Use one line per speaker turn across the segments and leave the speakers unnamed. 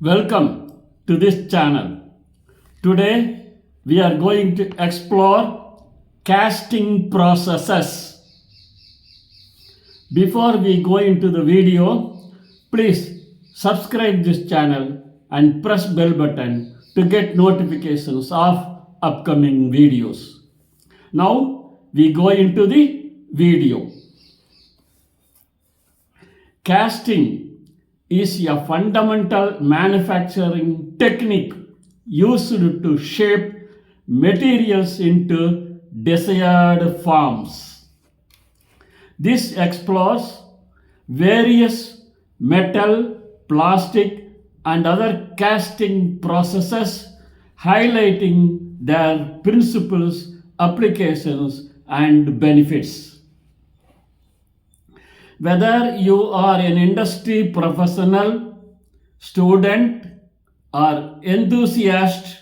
Welcome to this channel. Today we are going to explore casting processes. Before we go into the video, please subscribe this channel and press bell button to get notifications of upcoming videos. Now we go into the video. Casting is a fundamental manufacturing technique used to shape materials into desired forms. This explores various metal, plastic, and other casting processes, highlighting their principles, applications, and benefits. Whether you are an industry professional, student, or enthusiast,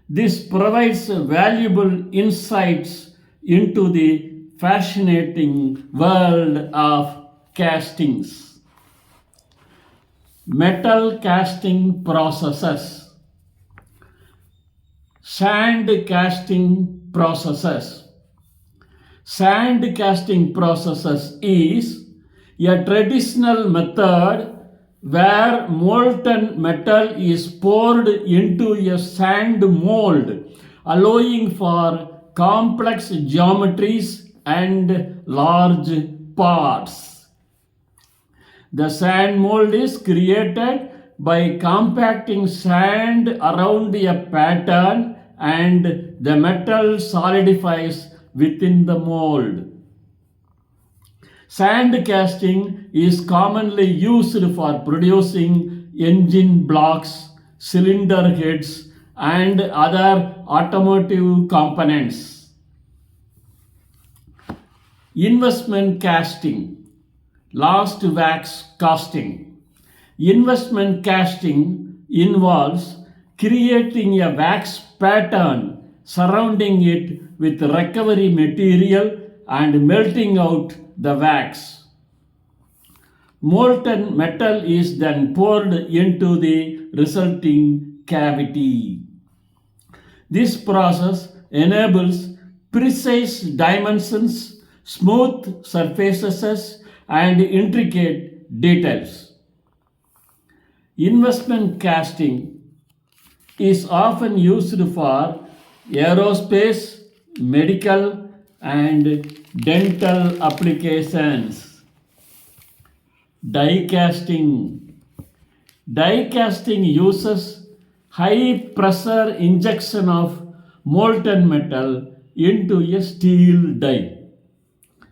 this provides valuable insights into the fascinating world of castings. Metal casting processes. Sand casting processes. Sand casting processes is a traditional method where molten metal is poured into a sand mold, allowing for complex geometries and large parts. The sand mold is created by compacting sand around a pattern and the metal solidifies within the mold. Sand casting is commonly used for producing engine blocks, cylinder heads, and other automotive components. Investment casting, last wax casting. Investment casting involves creating a wax pattern surrounding it with recovery material and melting out the wax. Molten metal is then poured into the resulting cavity. This process enables precise dimensions, smooth surfaces, and intricate details. Investment casting is often used for aerospace, medical, and dental applications. Die casting. Die casting uses high pressure injection of molten metal into a steel die.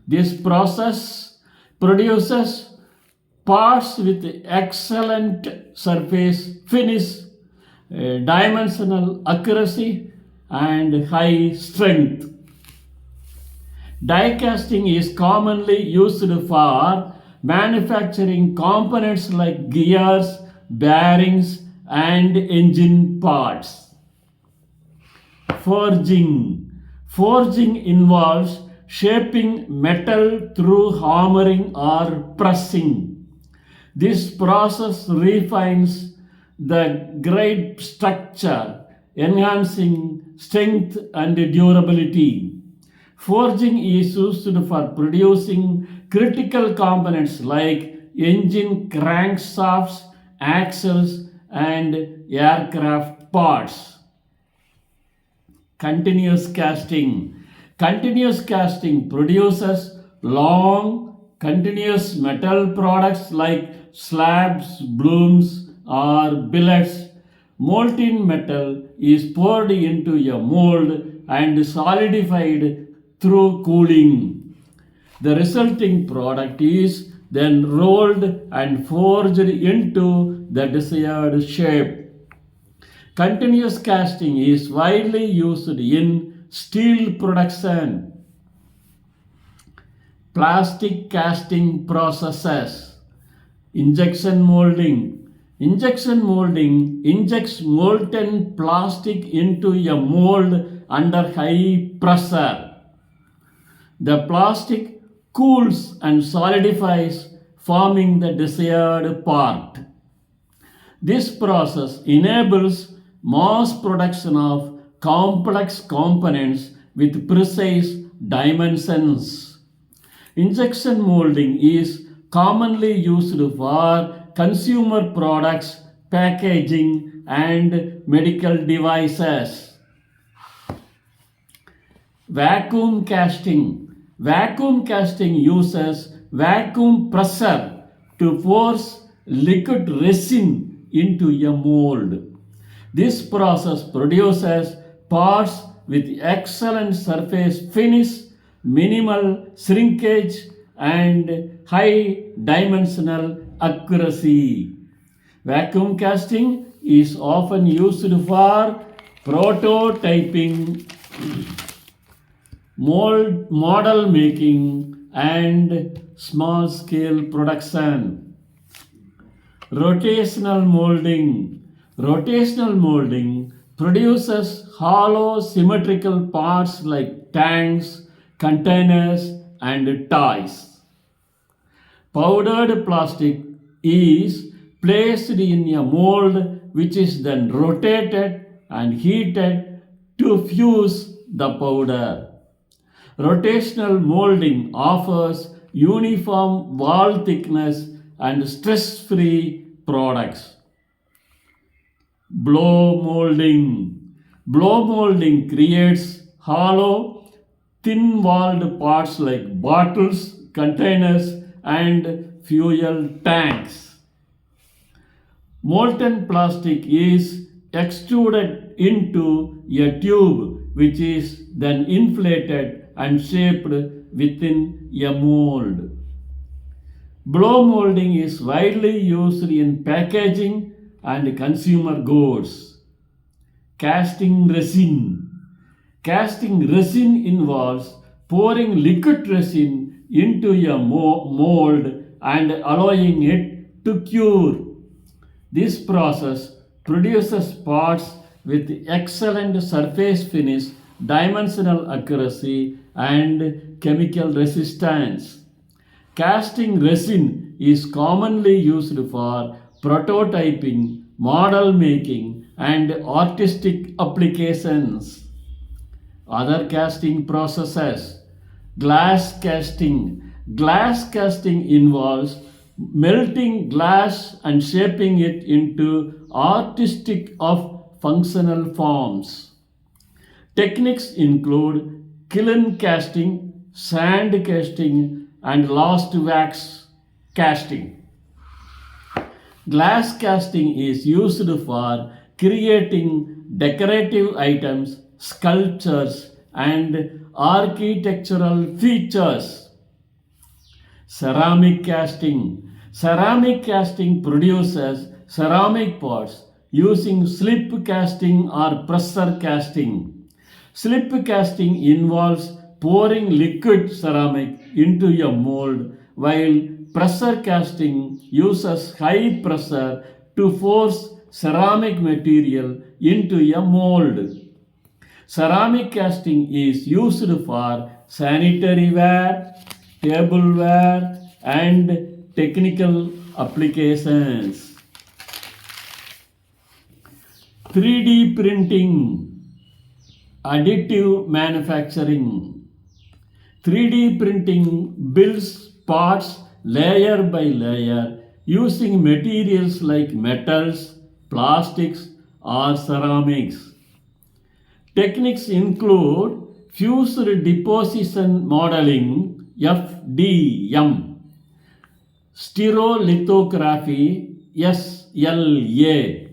This process produces parts with excellent surface finish, dimensional accuracy, and high strength. Die casting is commonly used for manufacturing components like gears, bearings, and engine parts. Forging. Forging involves shaping metal through hammering or pressing. This process refines the grade structure, enhancing strength and durability. Forging is used for producing critical components like engine crankshafts, axles, and aircraft parts. Continuous casting. Continuous casting produces long, continuous metal products like slabs, blooms, or billets. Molten metal is poured into a mold and solidified through cooling. The resulting product is then rolled and forged into the desired shape. Continuous casting is widely used in steel production. Plastic casting processes. Injection molding. Injection molding injects molten plastic into a mold under high pressure. The plastic cools and solidifies, forming the desired part. This process enables mass production of complex components with precise dimensions. Injection molding is commonly used for consumer products, packaging, and medical devices. Vacuum casting. Vacuum casting uses vacuum pressure to force liquid resin into a mold. This process produces parts with excellent surface finish, minimal shrinkage, and high dimensional accuracy. Vacuum casting is often used for prototyping, model making, and small scale production. Rotational molding. Rotational molding produces hollow symmetrical parts like tanks, containers, and toys. Powdered plastic is placed in a mold which is then rotated and heated to fuse the powder. Rotational molding offers uniform wall thickness and stress-free products. Blow molding. Blow molding creates hollow, thin-walled parts like bottles, containers, and fuel tanks. Molten plastic is extruded into a tube which is then inflated and shaped within a mold. Blow molding is widely used in packaging and consumer goods. Casting resin. Casting resin involves pouring liquid resin into a mold and allowing it to cure. This process produces parts with excellent surface finish, dimensional accuracy, and chemical resistance. Casting resin is commonly used for prototyping, model making, and artistic applications. Other casting processes. Glass casting. Glass casting involves melting glass and shaping it into artistic of functional forms. Techniques include kiln casting, sand casting, and lost wax casting. Glass casting is used for creating decorative items, sculptures, and architectural features. Ceramic casting. Ceramic casting produces ceramic pots using slip casting or pressure casting. Slip casting involves pouring liquid ceramic into a mold, while pressure casting uses high pressure to force ceramic material into a mold. Ceramic casting is used for sanitary ware, tableware, and technical applications. 3D printing. Additive manufacturing. 3D printing builds parts layer by layer using materials like metals, plastics, or ceramics. Techniques include fused deposition modeling (FDM), stereolithography (SLA),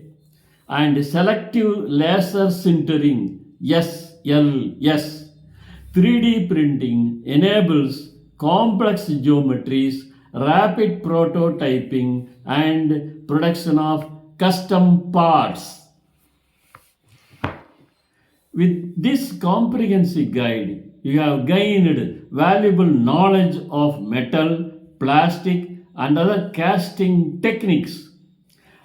and selective laser sintering (SLS). 3D printing enables complex geometries, rapid prototyping, and production of custom parts. With this comprehensive guide, you have gained valuable knowledge of metal, plastic, and other casting techniques.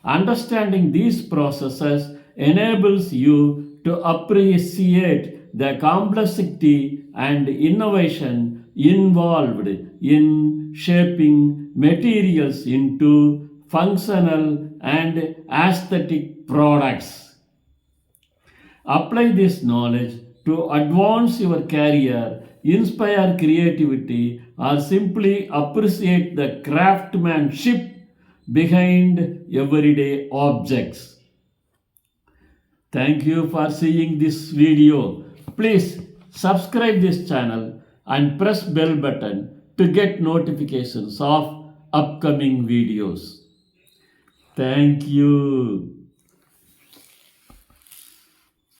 Understanding these processes enables you to appreciate the complexity and innovation involved in shaping materials into functional, and aesthetic products. Apply this knowledge to advance your career, inspire creativity, or simply appreciate the craftsmanship behind everyday objects. Thank you for seeing this video. Please subscribe this channel and press bell button to get notifications of upcoming videos. Thank you.